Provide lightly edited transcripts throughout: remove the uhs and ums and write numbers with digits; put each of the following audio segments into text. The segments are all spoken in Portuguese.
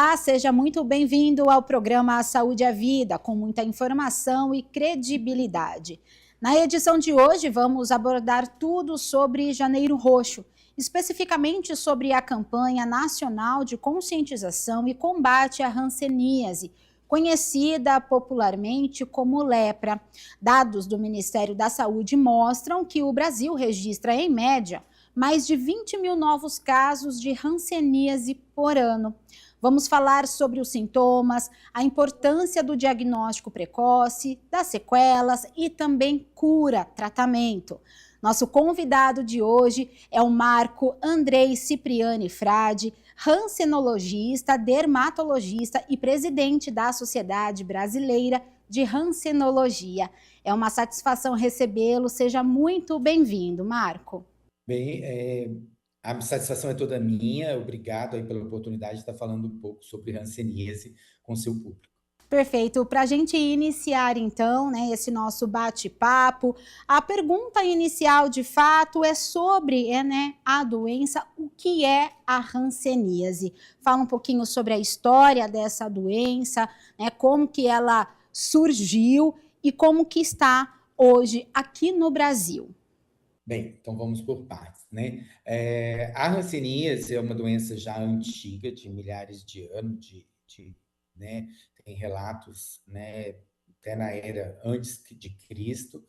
Olá, seja muito bem-vindo ao programa Saúde à Vida, com muita informação e credibilidade. Na edição de hoje, vamos abordar tudo sobre Janeiro Roxo, especificamente sobre a campanha nacional de conscientização e combate à hanseníase, conhecida popularmente como lepra. Dados do Ministério da Saúde mostram que o Brasil registra, em média, mais de 20 mil novos casos de hanseníase por ano. Vamos falar sobre os sintomas, a importância do diagnóstico precoce, das sequelas e também cura, tratamento. Nosso convidado de hoje é o Marco Andrei Cipriani Frade, hansenologista, dermatologista e presidente da Sociedade Brasileira de Hansenologia. É uma satisfação recebê-lo, seja muito bem-vindo, Marco. Bem, a satisfação é toda minha. Obrigado aí pela oportunidade de estar falando um pouco sobre hanseníase com o seu público. Perfeito. Para a gente iniciar, então, esse nosso bate-papo, a pergunta inicial, de fato, é sobre a doença, o que é a hanseníase. Fala um pouquinho sobre a história dessa doença, como que ela surgiu e como que está hoje aqui no Brasil. Bem, então vamos por partes, né? A hanseníase é uma doença já antiga, de milhares de anos, né? Tem relatos, né? Até na era antes de Cristo,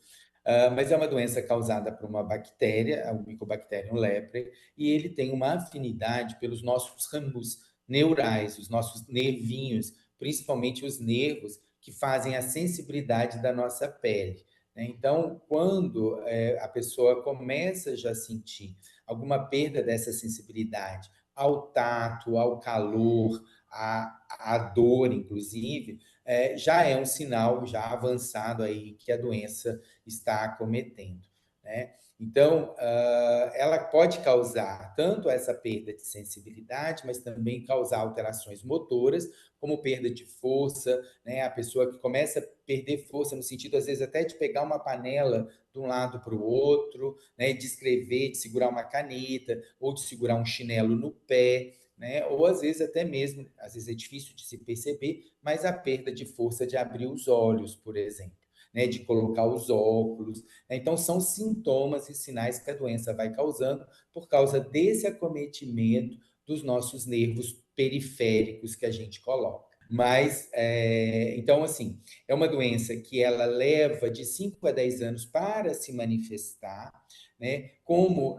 mas é uma doença causada por uma bactéria, o Mycobacterium leprae, e ele tem uma afinidade pelos nossos ramos neurais, os nossos nervinhos, principalmente os nervos que fazem a sensibilidade da nossa pele. Então, quando a pessoa começa já a sentir alguma perda dessa sensibilidade ao tato, ao calor, à dor, inclusive, já é um sinal já avançado aí que a doença está acometendo, né? Então, ela pode causar tanto essa perda de sensibilidade, mas também causar alterações motoras, como perda de força, né? A pessoa que começa a perder força no sentido, às vezes, até de pegar uma panela de um lado para o outro, né? De escrever, de segurar uma caneta, ou de segurar um chinelo no pé, né? Ou às vezes até mesmo, às vezes é difícil de se perceber, mas a perda de força de abrir os olhos, por exemplo, né? De colocar os óculos. Então, são sintomas e sinais que a doença vai causando por causa desse acometimento dos nossos nervos periféricos que a gente coloca. Mas, então, assim, é uma doença que ela leva de 5 a 10 anos para se manifestar, né? Como,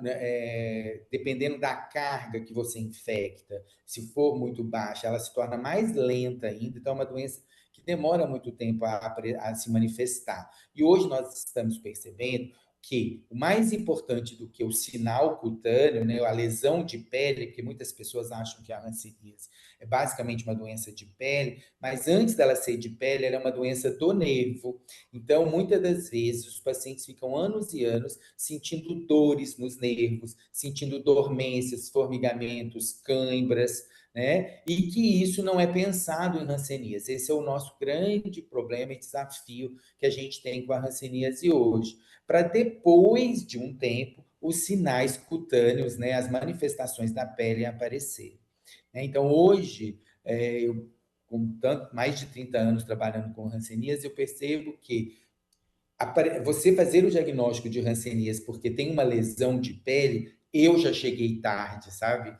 dependendo da carga que você infecta, se for muito baixa, ela se torna mais lenta ainda. Então, é uma doença que demora muito tempo a se manifestar. E hoje nós estamos percebendo que o mais importante do que o sinal cutâneo, né, a lesão de pele, porque muitas pessoas acham que a hanseníase é basicamente uma doença de pele, mas antes dela ser de pele, ela é uma doença do nervo. Então, muitas das vezes, os pacientes ficam anos e anos sentindo dores nos nervos, sentindo dormências, formigamentos, cãibras, né? E que isso não é pensado em hanseníase. Esse é o nosso grande problema e desafio que a gente tem com a hanseníase hoje. Para depois de um tempo, os sinais cutâneos, né, as manifestações da pele aparecerem. Então, hoje, eu, com mais de 30 anos trabalhando com hanseníase, eu percebo que você fazer o diagnóstico de hanseníase porque tem uma lesão de pele, eu já cheguei tarde, sabe?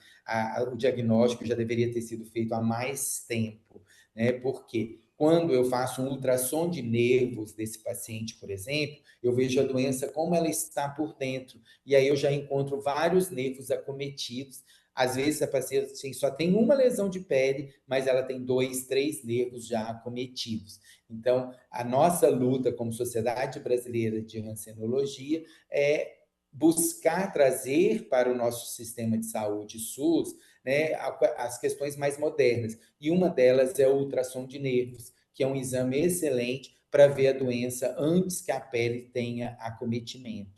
O diagnóstico já deveria ter sido feito há mais tempo, né? Porque quando eu faço um ultrassom de nervos desse paciente, por exemplo, eu vejo a doença como ela está por dentro, e aí eu já encontro vários nervos acometidos. Às vezes a paciente só tem uma lesão de pele, mas ela tem 2, 3 nervos já acometidos. Então, a nossa luta como Sociedade Brasileira de Hansenologia é buscar trazer para o nosso sistema de saúde SUS, né, as questões mais modernas. E uma delas é o ultrassom de nervos, que é um exame excelente para ver a doença antes que a pele tenha acometimento.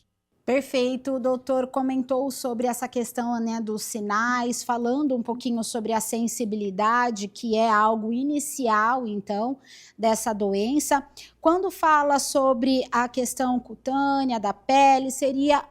Perfeito, o doutor comentou sobre essa questão, né, dos sinais, falando um pouquinho sobre a sensibilidade, que é algo inicial, então, dessa doença. Quando fala sobre a questão cutânea da pele, seria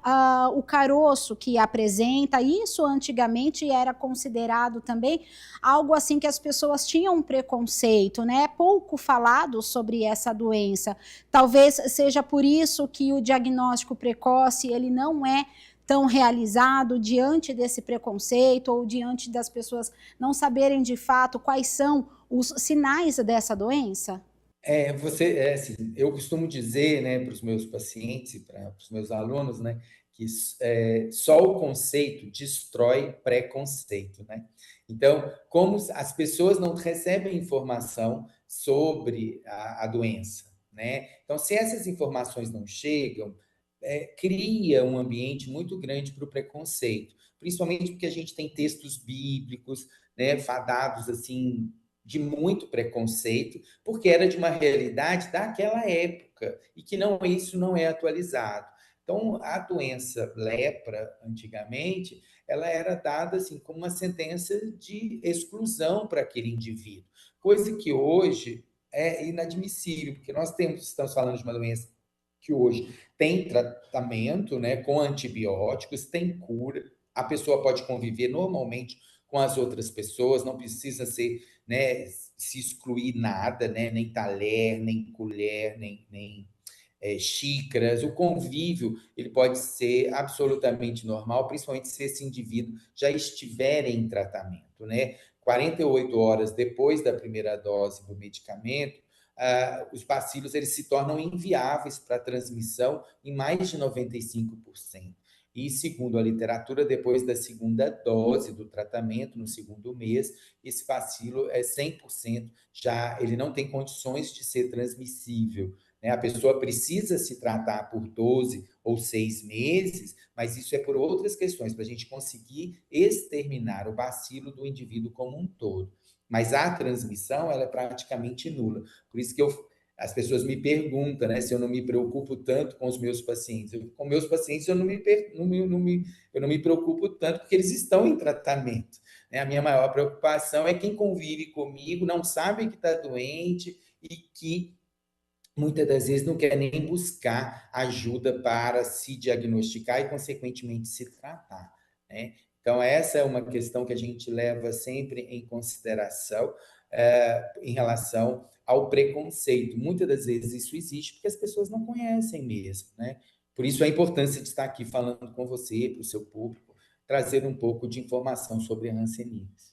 o caroço que apresenta. Isso antigamente era considerado também algo assim que as pessoas tinham um preconceito, né? É pouco falado sobre essa doença. Talvez seja por isso que o diagnóstico precoce ele não é tão realizado diante desse preconceito ou diante das pessoas não saberem de fato quais são os sinais dessa doença? Assim, eu costumo dizer, né, para os meus pacientes e para os meus alunos, né, que só o conceito destrói preconceito, né? Então, como as pessoas não recebem informação sobre a doença, né? Então, se essas informações não chegam, cria um ambiente muito grande para o preconceito, principalmente porque a gente tem textos bíblicos, né, fadados assim de muito preconceito, porque era de uma realidade daquela época e que não isso não é atualizado. Então, a doença lepra, antigamente, ela era dada assim como uma sentença de exclusão para aquele indivíduo, coisa que hoje é inadmissível, porque estamos falando de uma doença que hoje tem tratamento, né, com antibióticos, tem cura, a pessoa pode conviver normalmente com as outras pessoas, não precisa ser, né, se excluir nada, né, nem talher, nem colher, nem xícaras. O convívio ele pode ser absolutamente normal, principalmente se esse indivíduo já estiver em tratamento, né? 48 horas depois da primeira dose do medicamento, os bacilos eles se tornam inviáveis para transmissão em mais de 95%. E segundo a literatura, depois da segunda dose do tratamento, no segundo mês, esse bacilo é 100% já, ele não tem condições de ser transmissível, né? A pessoa precisa se tratar por 12 ou 6 meses, mas isso é por outras questões, para a gente conseguir exterminar o bacilo do indivíduo como um todo. Mas a transmissão, ela é praticamente nula. Por isso que as pessoas me perguntam, né, se eu não me preocupo tanto com os meus pacientes. Com meus pacientes eu eu não me preocupo tanto porque eles estão em tratamento, né? A minha maior preocupação é quem convive comigo, não sabe que está doente e que muitas das vezes não quer nem buscar ajuda para se diagnosticar e, consequentemente, se tratar, né? Então, essa é uma questão que a gente leva sempre em consideração em relação ao preconceito. Muitas das vezes isso existe porque as pessoas não conhecem mesmo, né? Por isso a importância de estar aqui falando com você, para o seu público, trazer um pouco de informação sobre a hanseníase.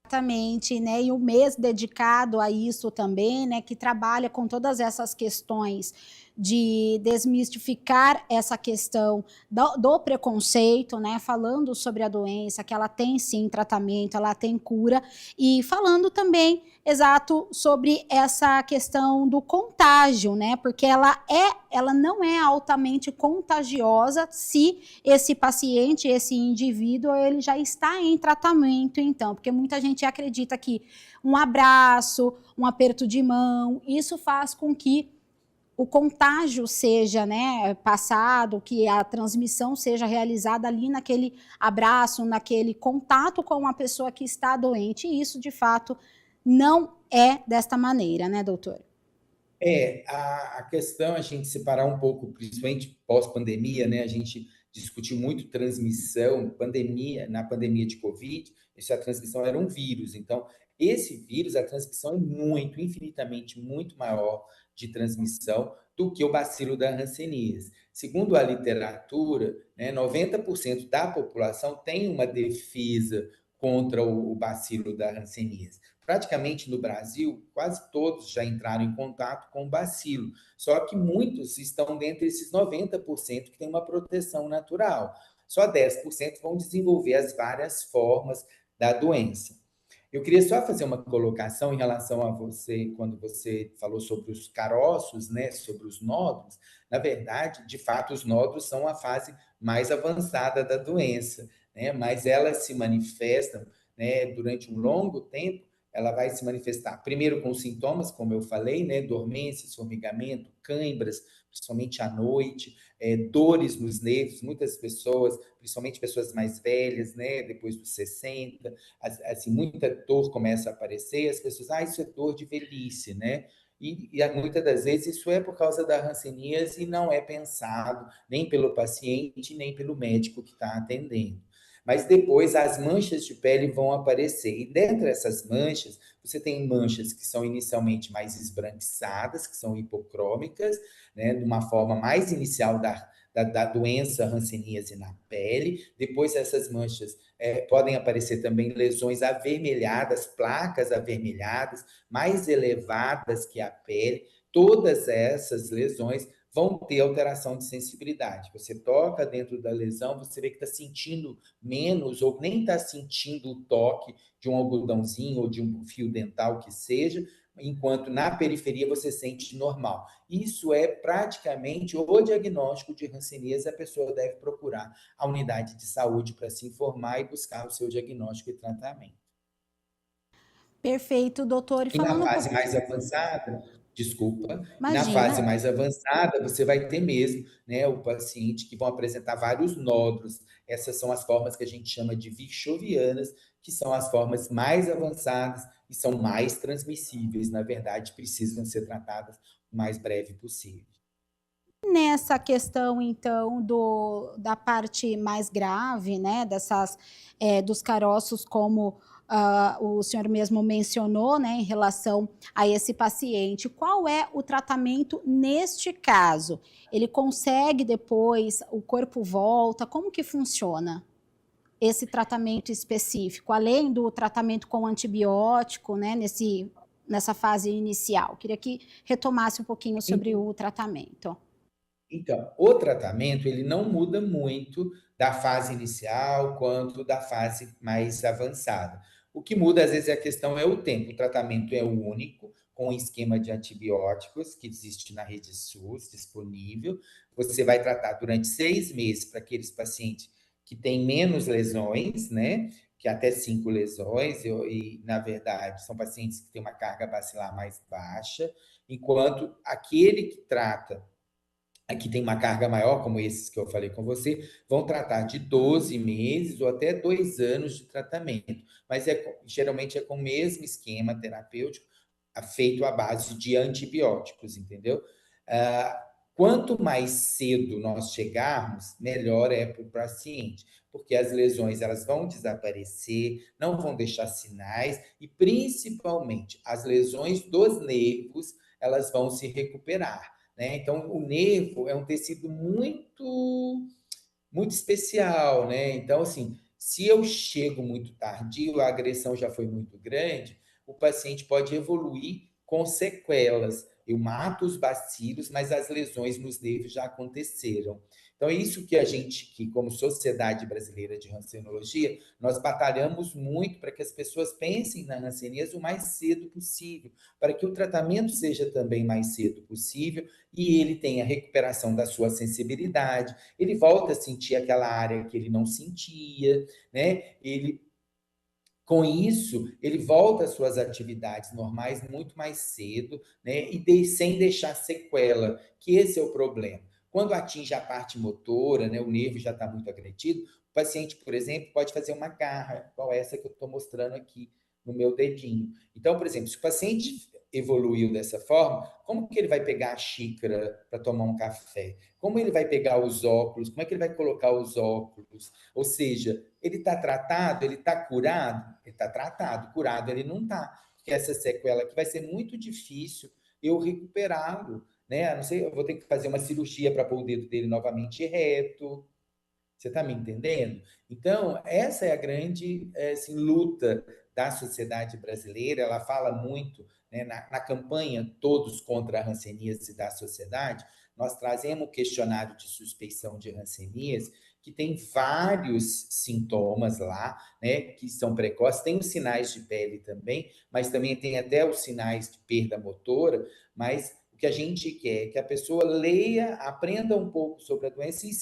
Exatamente, né? E o mês dedicado a isso também, né? Que trabalha com todas essas questões de desmistificar essa questão do preconceito, né? Falando sobre a doença, que ela tem sim tratamento, ela tem cura, e falando também, exato, sobre essa questão do contágio, né? Porque ela não é altamente contagiosa se esse paciente, esse indivíduo, ele já está em tratamento, então, porque muita gente acredita que um abraço, um aperto de mão, isso faz com que o contágio seja, né, passado, que a transmissão seja realizada ali naquele abraço, naquele contato com uma pessoa que está doente, e isso, de fato, não é desta maneira, né, doutor? A questão é a gente separar um pouco, principalmente pós-pandemia, né? A gente discutiu muito transmissão, pandemia, na pandemia de Covid, a transmissão era um vírus. Então, esse vírus, a transmissão é muito, infinitamente muito maior de transmissão do que o bacilo da hanseníase. Segundo a literatura, né, 90% da população tem uma defesa contra o bacilo da hanseníase. Praticamente no Brasil, quase todos já entraram em contato com o bacilo, só que muitos estão dentro desses 90% que tem uma proteção natural. Só 10% vão desenvolver as várias formas da doença. Eu queria só fazer uma colocação em relação a você, quando você falou sobre os caroços, né, sobre os nódulos. Na verdade, de fato, os nódulos são a fase mais avançada da doença, né, mas elas se manifestam, né, durante um longo tempo. Ela vai se manifestar primeiro com sintomas, como eu falei, né, dormências, formigamento, cãibras, principalmente à noite, dores nos nervos, muitas pessoas, principalmente pessoas mais velhas, né, depois dos 60, assim, muita dor começa a aparecer, e as pessoas, isso é dor de velhice, né? E muitas das vezes isso é por causa da hanseníase e não é pensado nem pelo paciente, nem pelo médico que está atendendo. Mas depois as manchas de pele vão aparecer. E dentro dessas manchas, você tem manchas que são inicialmente mais esbranquiçadas, que são hipocrômicas, né, de uma forma mais inicial da doença hanseníase na pele. Depois essas manchas podem aparecer também lesões avermelhadas, placas avermelhadas, mais elevadas que a pele. Todas essas lesões vão ter alteração de sensibilidade. Você toca dentro da lesão, você vê que está sentindo menos ou nem está sentindo o toque de um algodãozinho ou de um fio dental que seja, enquanto na periferia você sente normal. Isso é praticamente o diagnóstico de hanseníase, a pessoa deve procurar a unidade de saúde para se informar e buscar o seu diagnóstico e tratamento. Perfeito, doutor. E E na falando um fase pouquinho, mais avançada, desculpa, e na fase imagina. mais avançada, você vai ter mesmo, né, o paciente que vão apresentar vários nódulos. Essas são as formas que a gente chama de virchovianas, que são as formas mais avançadas e são mais transmissíveis, na verdade, precisam ser tratadas o mais breve possível. Nessa questão, então, da parte mais grave, né, dos caroços, como o senhor mesmo mencionou, né, em relação a esse paciente, qual é o tratamento neste caso? Ele consegue depois, o corpo volta, como que funciona esse tratamento específico, além do tratamento com antibiótico, né, nessa fase inicial? Queria que retomasse um pouquinho sobre o tratamento. Então, o tratamento ele não muda muito da fase inicial quanto da fase mais avançada. O que muda, às vezes, a questão é o tempo. O tratamento é único, com um esquema de antibióticos que existe na rede SUS disponível. Você vai tratar durante 6 meses para aqueles pacientes que têm menos lesões, né? Que até 5 lesões, na verdade, são pacientes que têm uma carga bacilar mais baixa, enquanto aquele que trata aqui tem uma carga maior, como esses que eu falei com você, vão tratar de 12 meses ou até 2 anos de tratamento. Mas geralmente é com o mesmo esquema terapêutico, feito à base de antibióticos, entendeu? Quanto mais cedo nós chegarmos, melhor é para o paciente, porque as lesões elas vão desaparecer, não vão deixar sinais, e principalmente as lesões dos nervos, elas vão se recuperar. Né? Então, o nervo é um tecido muito especial, né? Então, assim, se eu chego muito tardio, a agressão já foi muito grande, o paciente pode evoluir com sequelas. Eu mato os bacilos, mas as lesões nos nervos já aconteceram. Então, é isso que a gente, que como Sociedade Brasileira de Hansenologia, nós batalhamos muito para que as pessoas pensem na hanseníase o mais cedo possível, para que o tratamento seja também mais cedo possível e ele tenha recuperação da sua sensibilidade, ele volta a sentir aquela área que ele não sentia, né? Com isso, ele volta às suas atividades normais muito mais cedo, né? Sem deixar sequela, que esse é o problema. Quando atinge a parte motora, né, o nervo já está muito agredido, o paciente, por exemplo, pode fazer uma garra, igual essa que eu estou mostrando aqui no meu dedinho. Então, por exemplo, se o paciente evoluiu dessa forma, como que ele vai pegar a xícara para tomar um café? Como ele vai pegar os óculos? Como é que ele vai colocar os óculos? Ou seja, ele está tratado? Ele está curado? Ele está tratado, curado ele não está. Porque essa sequela aqui vai ser muito difícil eu recuperá-lo, né? A não ser, eu vou ter que fazer uma cirurgia para pôr o dedo dele novamente reto. Você está me entendendo? Então, essa é a grande assim, luta da sociedade brasileira. Ela fala muito, né, na campanha Todos contra a Hanseníase da sociedade, nós trazemos o questionário de suspeição de hanseníase, que tem vários sintomas lá, né, que são precoces, tem os sinais de pele também, mas também tem até os sinais de perda motora, mas o que a gente quer é que a pessoa leia, aprenda um pouco sobre a doença e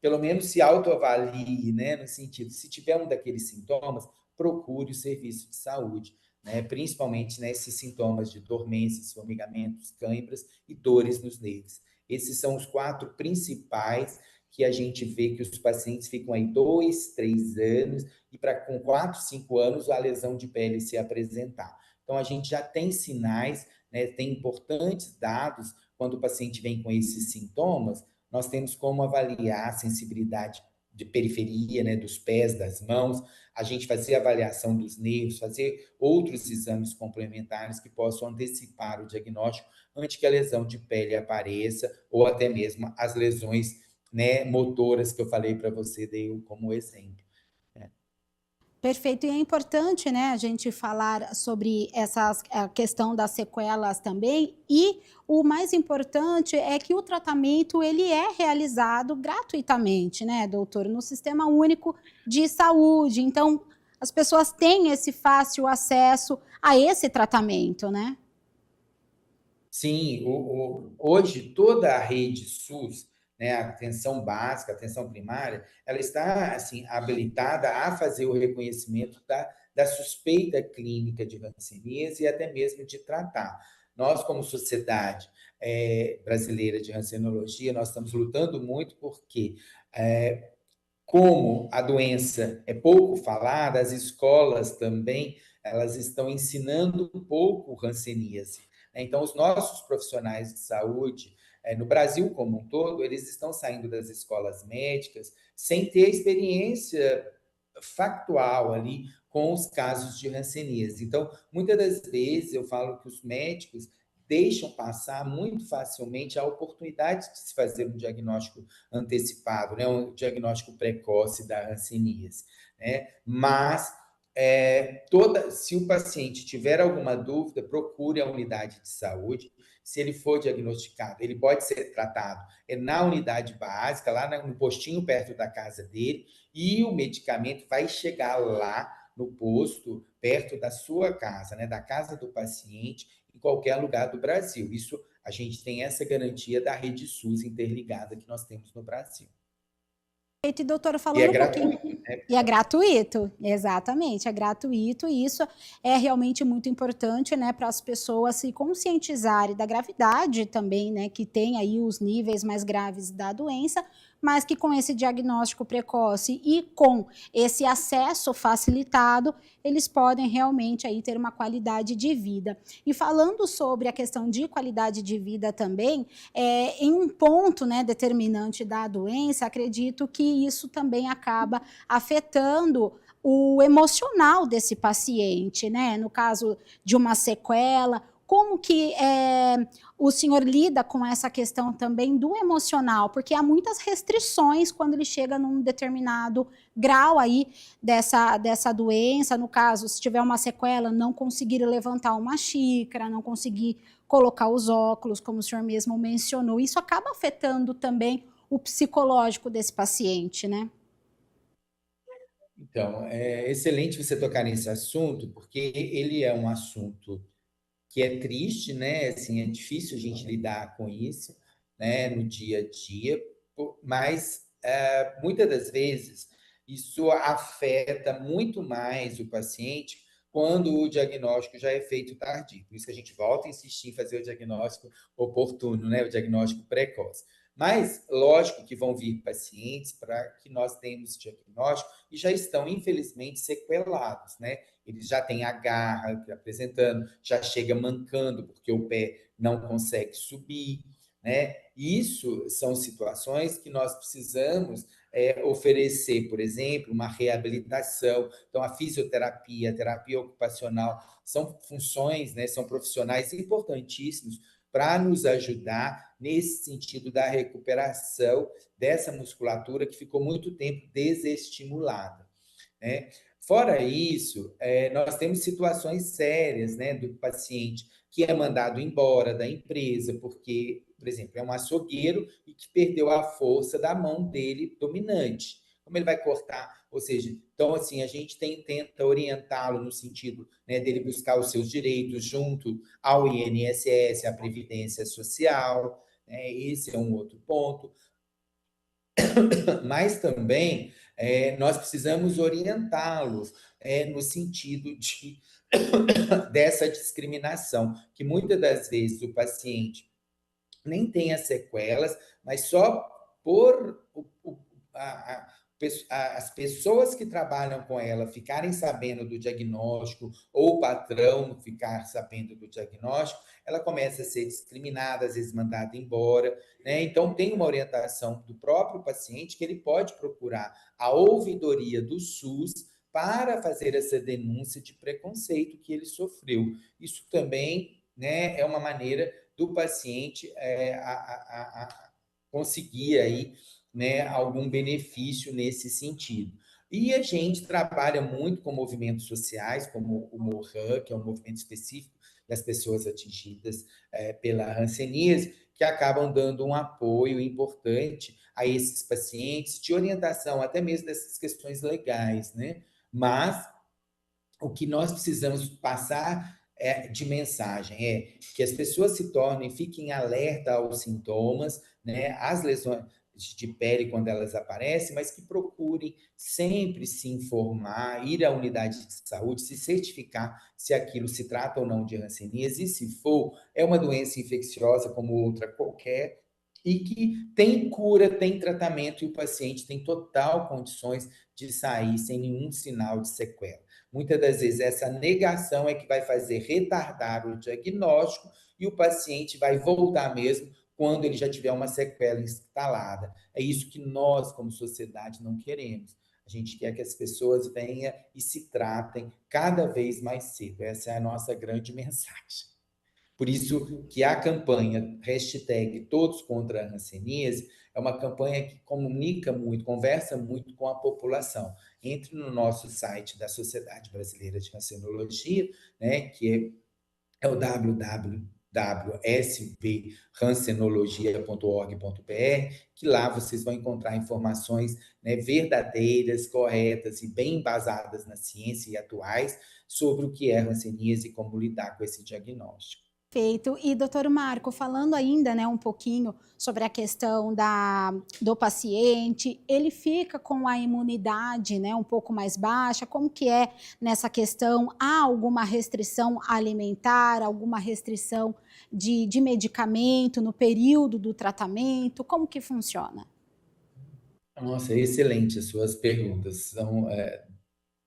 pelo menos se autoavalie, né, no sentido, se tiver um daqueles sintomas, procure o serviço de saúde, né, principalmente nesses sintomas de dormências, formigamentos, câimbras e dores nos nervos. Esses são os 4 principais que a gente vê que os pacientes ficam aí 2, 3 anos, e com 4, 5 anos a lesão de pele se apresentar. Então, a gente já tem sinais, né, tem importantes dados quando o paciente vem com esses sintomas, nós temos como avaliar a sensibilidade de periferia, né, dos pés, das mãos, a gente fazer avaliação dos nervos, fazer outros exames complementares que possam antecipar o diagnóstico antes que a lesão de pele apareça, ou até mesmo as lesões, né, motoras que eu falei para você, dei como exemplo. Perfeito, e é importante, né, a gente falar sobre a questão das sequelas também, e o mais importante é que o tratamento ele é realizado gratuitamente, né, doutor, no Sistema Único de Saúde. Então, as pessoas têm esse fácil acesso a esse tratamento, né? Sim, hoje toda a rede SUS, né, a atenção básica, a atenção primária, ela está assim habilitada a fazer o reconhecimento da suspeita clínica de hanseníase e até mesmo de tratar. Nós, como sociedade brasileira de hansenologia, nós estamos lutando muito porque como a doença é pouco falada, as escolas também elas estão ensinando um pouco hanseníase. Então, os nossos profissionais de saúde, no Brasil como um todo, eles estão saindo das escolas médicas sem ter experiência factual ali com os casos de hanseníase. Então, muitas das vezes eu falo que os médicos deixam passar muito facilmente a oportunidade de se fazer um diagnóstico antecipado, né, um diagnóstico precoce da hanseníase, né? Mas se o paciente tiver alguma dúvida, procure a unidade de saúde. Se ele for diagnosticado, ele pode ser tratado na unidade básica, lá no postinho perto da casa dele, e o medicamento vai chegar lá no posto, perto da sua casa, né, da casa do paciente, em qualquer lugar do Brasil. Isso a gente tem essa garantia da rede SUS interligada que nós temos no Brasil. E doutora, E é falando um pouquinho. gratuito, né? E é gratuito, exatamente, é gratuito, e isso é realmente muito importante, né, para as pessoas se conscientizarem da gravidade também, né, que tem aí os níveis mais graves da doença, mas que com esse diagnóstico precoce e com esse acesso facilitado, eles podem realmente aí ter uma qualidade de vida. E falando sobre a questão de qualidade de vida também, em um ponto, né, determinante da doença, acredito que isso também acaba afetando o emocional desse paciente, né? No caso de uma sequela, como que o senhor lida com essa questão também do emocional? Porque há muitas restrições quando ele chega num determinado grau aí dessa doença. No caso, se tiver uma sequela, não conseguir levantar uma xícara, não conseguir colocar os óculos, como o senhor mesmo mencionou. Isso acaba afetando também o psicológico desse paciente, né? Então, é excelente você tocar nesse assunto, porque ele é um assunto que é triste, né? Assim, é difícil a gente lidar com isso, né, no dia a dia, mas muitas das vezes isso afeta muito mais o paciente quando o diagnóstico já é feito tardio. Por isso que a gente volta a insistir em fazer o diagnóstico oportuno, né, o diagnóstico precoce. Mas, lógico que vão vir pacientes para que nós tenhamos diagnóstico e já estão, infelizmente, sequelados, né? Eles já têm a garra apresentando, já chega mancando porque o pé não consegue subir, né? Isso são situações que nós precisamos oferecer, por exemplo, uma reabilitação. Então, a fisioterapia, a terapia ocupacional são funções, né? São profissionais importantíssimos para nos ajudar nesse sentido da recuperação dessa musculatura que ficou muito tempo desestimulada, né? Fora isso, nós temos situações sérias, né, do paciente que é mandado embora da empresa porque, por exemplo, é um açougueiro e que perdeu a força da mão dele dominante. Como ele vai cortar? Ou seja, então, assim, a gente tenta orientá-lo no sentido, né, dele buscar os seus direitos junto ao INSS, à Previdência Social, né? Esse é um outro ponto. Mas também nós precisamos orientá-los no sentido dessa discriminação, que muitas das vezes o paciente nem tem as sequelas, mas só por as pessoas que trabalham com ela ficarem sabendo do diagnóstico, ou o patrão ficar sabendo do diagnóstico, ela começa a ser discriminada, às vezes mandada embora, né? Então, tem uma orientação do próprio paciente que ele pode procurar a ouvidoria do SUS para fazer essa denúncia de preconceito que ele sofreu. Isso também, né, é uma maneira do paciente conseguir aí, né, algum benefício nesse sentido. E a gente trabalha muito com movimentos sociais, como o MORAN, que é um movimento específico das pessoas atingidas pela hanseníase, que acabam dando um apoio importante a esses pacientes, de orientação até mesmo dessas questões legais, né? Mas o que nós precisamos passar de mensagem é que as pessoas se tornem, fiquem alerta aos sintomas, né, às lesões de pele quando elas aparecem, mas que procurem sempre se informar, ir à unidade de saúde, se certificar se aquilo se trata ou não de hanseníase, e se for, é uma doença infecciosa como outra qualquer, e que tem cura, tem tratamento, e o paciente tem total condições de sair sem nenhum sinal de sequela. Muitas das vezes, essa negação é que vai fazer retardar o diagnóstico e o paciente vai voltar mesmo quando ele já tiver uma sequela instalada. É isso que nós, como sociedade, não queremos. A gente quer que as pessoas venham e se tratem cada vez mais cedo. Essa é a nossa grande mensagem. Por isso que a campanha hashtag Todos contra a Hanseníase é uma campanha que comunica muito, conversa muito com a população. Entre no nosso site da Sociedade Brasileira de Hansenologia, né, que é o www.svhansenologia.org.br, que lá vocês vão encontrar informações, né, verdadeiras, corretas e bem embasadas na ciência e atuais sobre o que é hanseníase e como lidar com esse diagnóstico. Perfeito. E, doutor Marco, falando ainda, né, um pouquinho sobre a questão do paciente, ele fica com a imunidade, né, um pouco mais baixa, como que é nessa questão? Há alguma restrição alimentar, alguma restrição de medicamento no período do tratamento? Como que funciona? Nossa, excelente as suas perguntas.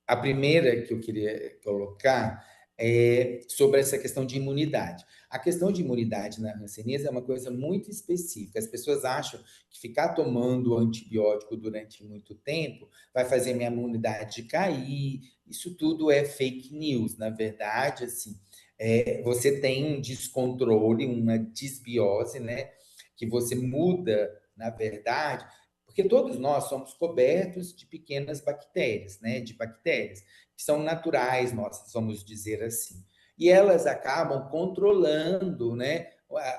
A primeira que eu queria colocar é sobre essa questão de imunidade. A questão de imunidade na hanseníase é uma coisa muito específica. As pessoas acham que ficar tomando antibiótico durante muito tempo vai fazer minha imunidade cair. Isso tudo é fake news. Na verdade, assim, você tem um descontrole, uma desbiose, né? Que você muda, na verdade, porque todos nós somos cobertos de pequenas bactérias, né? De bactérias que são naturais nossas, vamos dizer assim. E elas acabam controlando, né,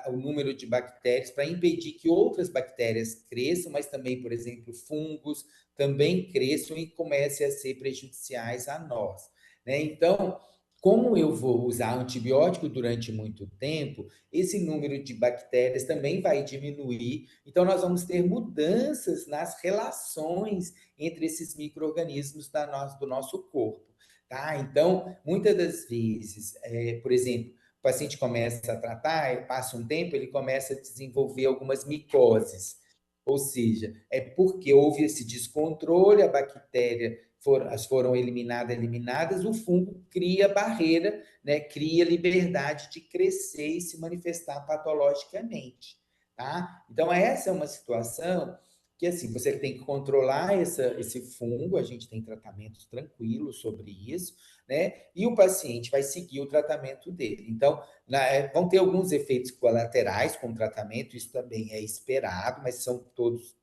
o número de bactérias para impedir que outras bactérias cresçam, mas também, por exemplo, fungos também cresçam e comecem a ser prejudiciais a nós, né? Então, como eu vou usar antibiótico durante muito tempo, esse número de bactérias também vai diminuir. Então, nós vamos ter mudanças nas relações entre esses micro-organismos do nosso corpo. Tá? Então, muitas das vezes, por exemplo, o paciente começa a tratar, passa um tempo, ele começa a desenvolver algumas micoses. Ou seja, é porque houve esse descontrole, a bactéria foram eliminadas, o fungo cria barreira, né, cria liberdade de crescer e se manifestar patologicamente. Tá? Então, essa é uma situação que assim, você tem que controlar esse fungo, a gente tem tratamentos tranquilos sobre isso, né? E o paciente vai seguir o tratamento dele. Então, vão ter alguns efeitos colaterais com o tratamento, isso também é esperado, mas são todos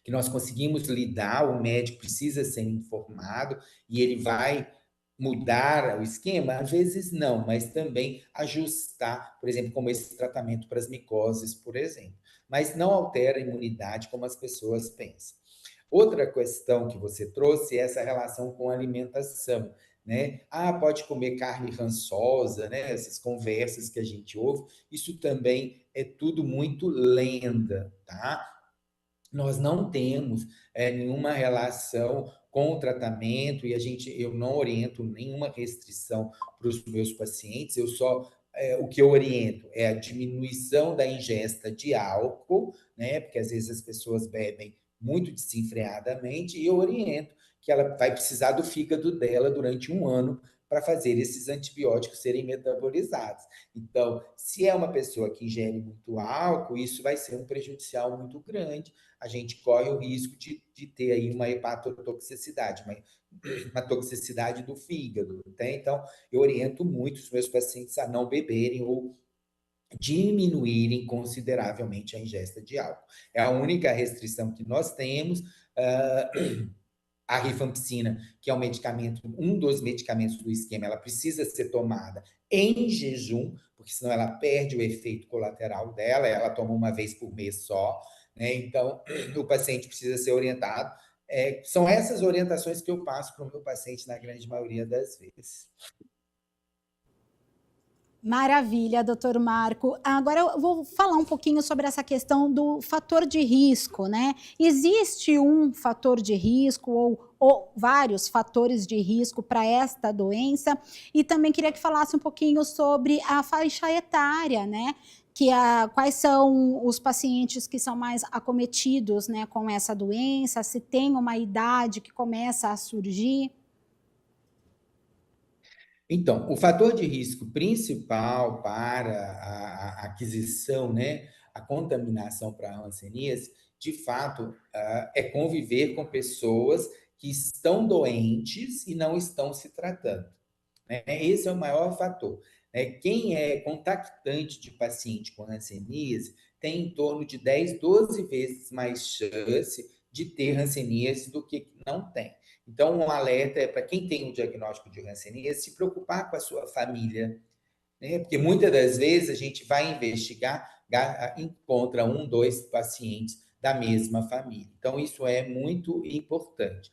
que nós conseguimos lidar, o médico precisa ser informado e ele vai mudar o esquema? Às vezes não, mas também ajustar, por exemplo, como esse tratamento para as micoses, por exemplo. Mas não altera a imunidade como as pessoas pensam. Outra questão que você trouxe é essa relação com a alimentação, né? Ah, pode comer carne rançosa, né? Essas conversas que a gente ouve, isso também é tudo muito lenda, tá? Nós não temos nenhuma relação com o tratamento e eu não oriento nenhuma restrição para os meus pacientes, eu só o que eu oriento é a diminuição da ingesta de álcool, né? Porque às vezes as pessoas bebem muito desenfreadamente, e eu oriento que ela vai precisar do fígado dela durante um ano para fazer esses antibióticos serem metabolizados. Então, se é uma pessoa que ingere muito álcool, isso vai ser um prejudicial muito grande. A gente corre o risco de ter aí uma hepatotoxicidade, uma toxicidade do fígado. Tá? Então, eu oriento muito os meus pacientes a não beberem ou diminuírem consideravelmente a ingesta de álcool. É a única restrição que nós temos. A rifampicina, que é um medicamento, um dos medicamentos do esquema, ela precisa ser tomada em jejum, porque senão ela perde o efeito colateral dela, ela toma uma vez por mês só, né? Então, o paciente precisa ser orientado. São essas orientações que eu passo para o meu paciente na grande maioria das vezes. Maravilha, doutor Marco. Agora eu vou falar um pouquinho sobre essa questão do fator de risco, né? Existe um fator de risco ou vários fatores de risco para esta doença? E também queria que falasse um pouquinho sobre a faixa etária, né? Quais são os pacientes que são mais acometidos, né, com essa doença? Se tem uma idade que começa a surgir? Então, o fator de risco principal para a aquisição, né, a contaminação para a hanseníase, de fato, é conviver com pessoas que estão doentes e não estão se tratando. Né? Esse é o maior fator. Né? Quem é contactante de paciente com hanseníase tem em torno de 10, 12 vezes mais chance de ter hanseníase do que não tem. Então, um alerta é para quem tem o diagnóstico de hanseníase se preocupar com a sua família, né? Porque muitas das vezes a gente vai investigar, encontra um, dois pacientes da mesma família. Então, isso é muito importante.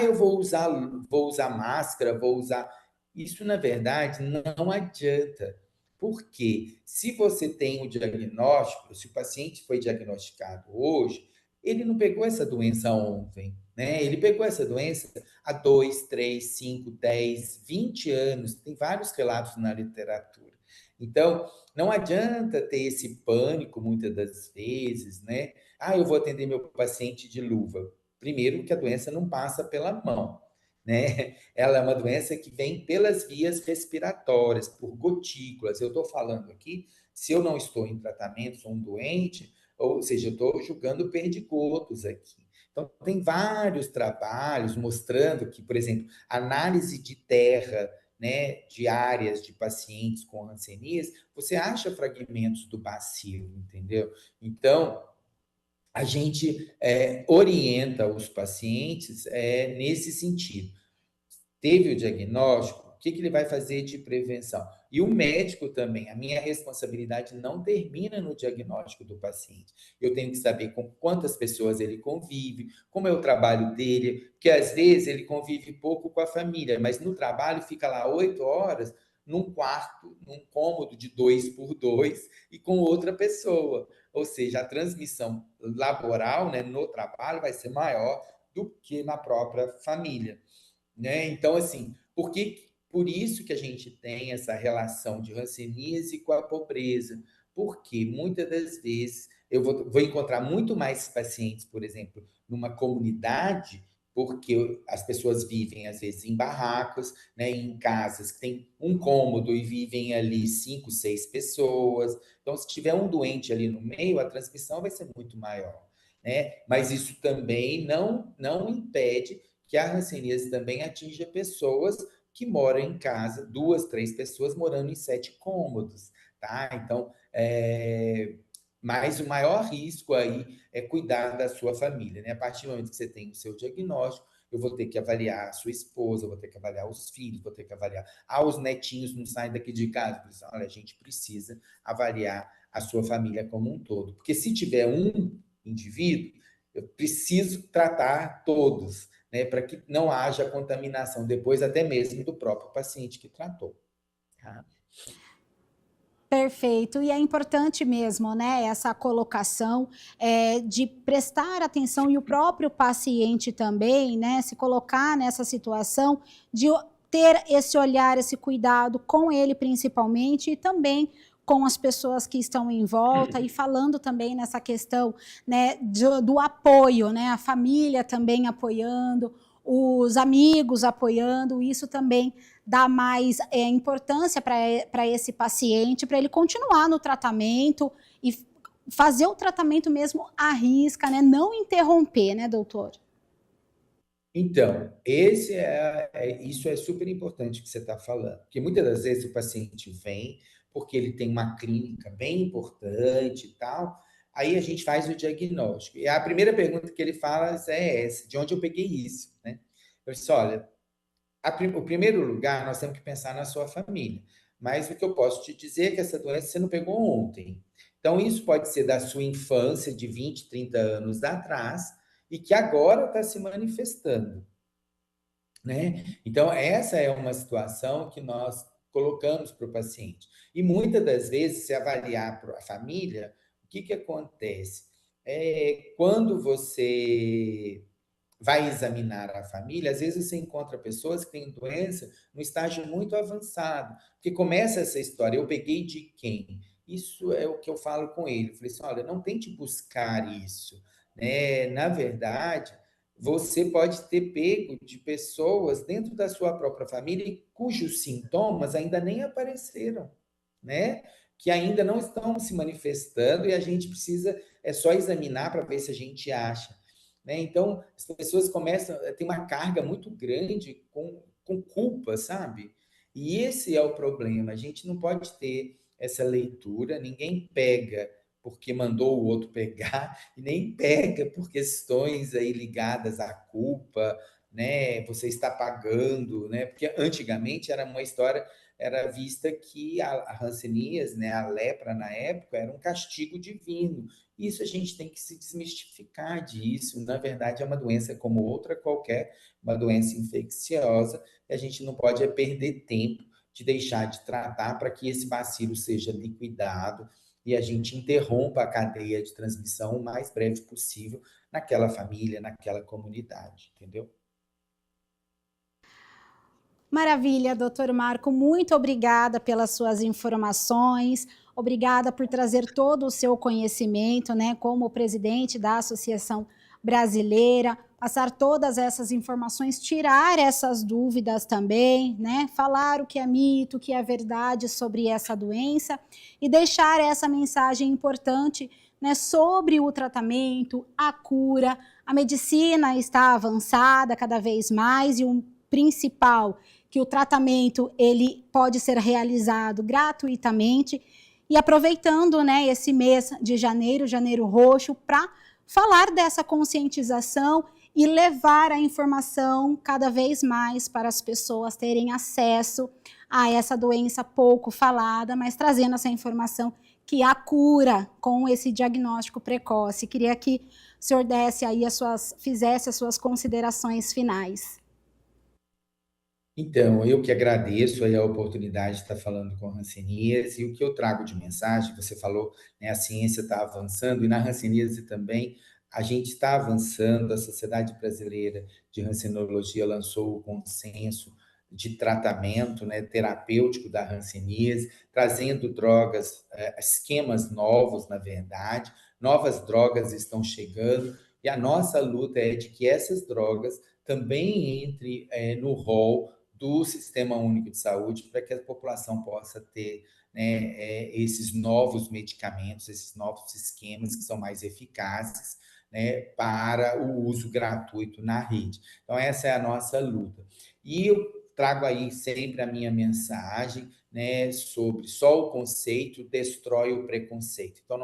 Eu vou usar máscara, vou usar. Isso, na verdade, não adianta. Porque se você tem o diagnóstico, se o paciente foi diagnosticado hoje, ele não pegou essa doença ontem, né? Ele pegou essa doença há 2, 3, 5, 10, 20 anos. Tem vários relatos na literatura. Então, não adianta ter esse pânico muitas das vezes, né? Eu vou atender meu paciente de luva. Primeiro, que a doença não passa pela mão, né? Ela é uma doença que vem pelas vias respiratórias, por gotículas. Eu estou falando aqui, se eu não estou em tratamento, sou um doente, ou seja, eu estou julgando perdigotos aqui. Então, tem vários trabalhos mostrando que, por exemplo, análise de terra, né, de áreas de pacientes com hanseníase, você acha fragmentos do bacilo, entendeu? Então, a gente orienta os pacientes nesse sentido. Teve o diagnóstico, o que ele vai fazer de prevenção? E o médico também, a minha responsabilidade não termina no diagnóstico do paciente. Eu tenho que saber com quantas pessoas ele convive, como é o trabalho dele, porque às vezes ele convive pouco com a família, mas no trabalho fica lá 8 horas num quarto, num cômodo de 2 por 2 e com outra pessoa. Ou seja, a transmissão laboral, né, no trabalho vai ser maior do que na própria família. Né? Então, assim, por isso que a gente tem essa relação de hanseníase com a pobreza, porque muitas das vezes eu vou encontrar muito mais pacientes, por exemplo, numa comunidade, porque as pessoas vivem, às vezes, em barracos, né, em casas que tem um cômodo e vivem ali 5, 6 pessoas. Então, se tiver um doente ali no meio, a transmissão vai ser muito maior. Né? Mas isso também não impede que a hanseníase também atinja pessoas que moram em casa, 2, 3 pessoas morando em 7 cômodos, tá? Então, mas o maior risco aí é cuidar da sua família, né? A partir do momento que você tem o seu diagnóstico, eu vou ter que avaliar a sua esposa, eu vou ter que avaliar os filhos, vou ter que avaliar. Os netinhos não saem daqui de casa. Olha, a gente precisa avaliar a sua família como um todo. Porque se tiver um indivíduo, eu preciso tratar todos, né, para que não haja contaminação depois até mesmo do próprio paciente que tratou. Tá? Perfeito, e é importante mesmo, né, essa colocação de prestar atenção e o próprio paciente também, né, se colocar nessa situação de ter esse olhar, esse cuidado com ele principalmente e também com as pessoas que estão em volta e falando também nessa questão, né, do apoio, né, a família também apoiando, os amigos apoiando, isso também dá mais importância para esse paciente, para ele continuar no tratamento e fazer o tratamento mesmo à risca, né, não interromper, né, doutor? Então, isso é super importante que você está falando, porque muitas das vezes o paciente vem porque ele tem uma clínica bem importante e tal, aí a gente faz o diagnóstico. E a primeira pergunta que ele fala é essa, de onde eu peguei isso, né? Eu disse, olha, o primeiro lugar nós temos que pensar na sua família, mas o que eu posso te dizer é que essa doença você não pegou ontem. Então, isso pode ser da sua infância, de 20, 30 anos atrás, e que agora está se manifestando, né? Então, essa é uma situação que nós colocamos para o paciente. E muitas das vezes, se avaliar para a família, o que acontece? Quando você vai examinar a família, às vezes você encontra pessoas que têm doença no estágio muito avançado, porque começa essa história, eu peguei de quem? Isso é o que eu falo com ele. Eu falei assim, olha, não tente buscar isso, né? Na verdade, você pode ter pego de pessoas dentro da sua própria família cujos sintomas ainda nem apareceram, né? Que ainda não estão se manifestando e a gente precisa só examinar para ver se a gente acha, né? Então, as pessoas começam a ter uma carga muito grande com culpa, sabe? E esse é o problema. A gente não pode ter essa leitura, ninguém pega porque mandou o outro pegar, e nem pega por questões aí ligadas à culpa, né? Você está pagando, né? Porque antigamente era uma história, era vista que a hanseníase, né, a lepra na época, era um castigo divino. Isso a gente tem que se desmistificar disso. Na verdade, é uma doença como outra qualquer, uma doença infecciosa, e a gente não pode perder tempo de deixar de tratar para que esse bacilo seja liquidado e a gente interrompa a cadeia de transmissão o mais breve possível naquela família, naquela comunidade, entendeu? Maravilha, doutor Marco, muito obrigada pelas suas informações, obrigada por trazer todo o seu conhecimento, né, como presidente da Associação Brasileira, passar todas essas informações, tirar essas dúvidas também, né, falar o que é mito, o que é verdade sobre essa doença e deixar essa mensagem importante, né, sobre o tratamento, a cura, a medicina está avançada cada vez mais e o principal que o tratamento ele pode ser realizado gratuitamente e aproveitando, né, esse mês de janeiro, janeiro roxo, para falar dessa conscientização e levar a informação cada vez mais para as pessoas terem acesso a essa doença pouco falada, mas trazendo essa informação que há cura com esse diagnóstico precoce. Queria que o senhor desse aí fizesse as suas considerações finais. Então, eu que agradeço aí a oportunidade de estar falando com a hanseníase, e o que eu trago de mensagem, você falou, né, a ciência está avançando, e na hanseníase também a gente está avançando, a Sociedade Brasileira de Hansenologia lançou o consenso de tratamento, né, terapêutico da hanseníase, trazendo drogas, esquemas novos, na verdade, novas drogas estão chegando, e a nossa luta é de que essas drogas também entrem no rol do Sistema Único de Saúde para que a população possa ter, né, esses novos medicamentos, esses novos esquemas que são mais eficazes, né, para o uso gratuito na rede. Então, essa é a nossa luta. E eu trago aí sempre a minha mensagem, né, sobre só o conceito destrói o preconceito. Então,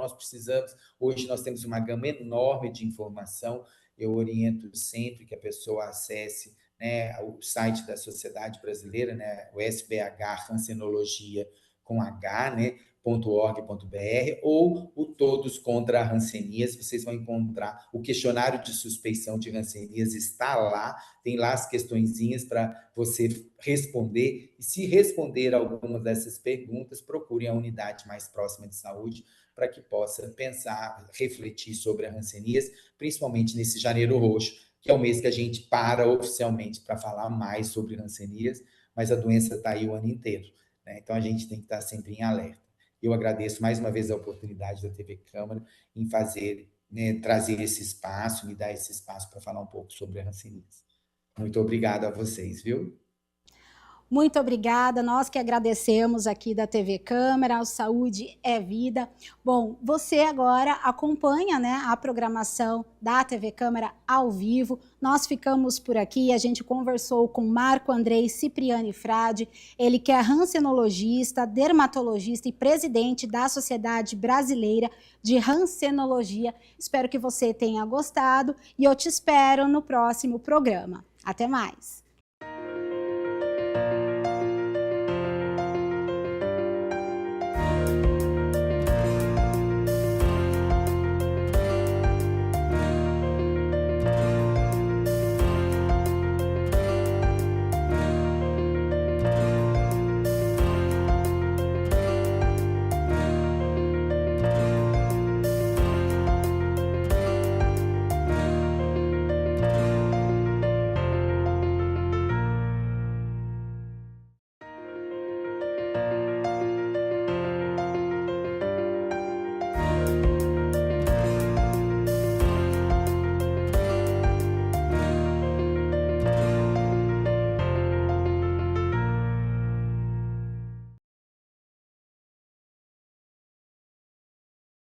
hoje nós temos uma gama enorme de informação, eu oriento sempre que a pessoa acesse, né, o site da Sociedade Brasileira, né, o SBH Hansenologia com H, né, .org.br, ou o Todos contra a Hanseníase, vocês vão encontrar o questionário de suspeição de hanseníase, está lá, tem lá as questõezinhas para você responder, e se responder alguma dessas perguntas, procure a unidade mais próxima de saúde para que possa pensar, refletir sobre a hanseníase, principalmente nesse janeiro roxo, que é o mês que a gente para oficialmente para falar mais sobre hanseníase, mas a doença está aí o ano inteiro, né? Então, a gente tem que estar sempre em alerta. Eu agradeço mais uma vez a oportunidade da TV Câmara em fazer, né, trazer esse espaço, me dar esse espaço para falar um pouco sobre a hanseníase. Muito obrigado a vocês, viu? Muito obrigada, nós que agradecemos aqui da TV Câmara, o Saúde é Vida. Bom, você agora acompanha, né, a programação da TV Câmara ao vivo. Nós ficamos por aqui, a gente conversou com Marco Andrei Cipriani Frade, ele que é hansenologista, dermatologista e presidente da Sociedade Brasileira de Hansenologia. Espero que você tenha gostado e eu te espero no próximo programa. Até mais!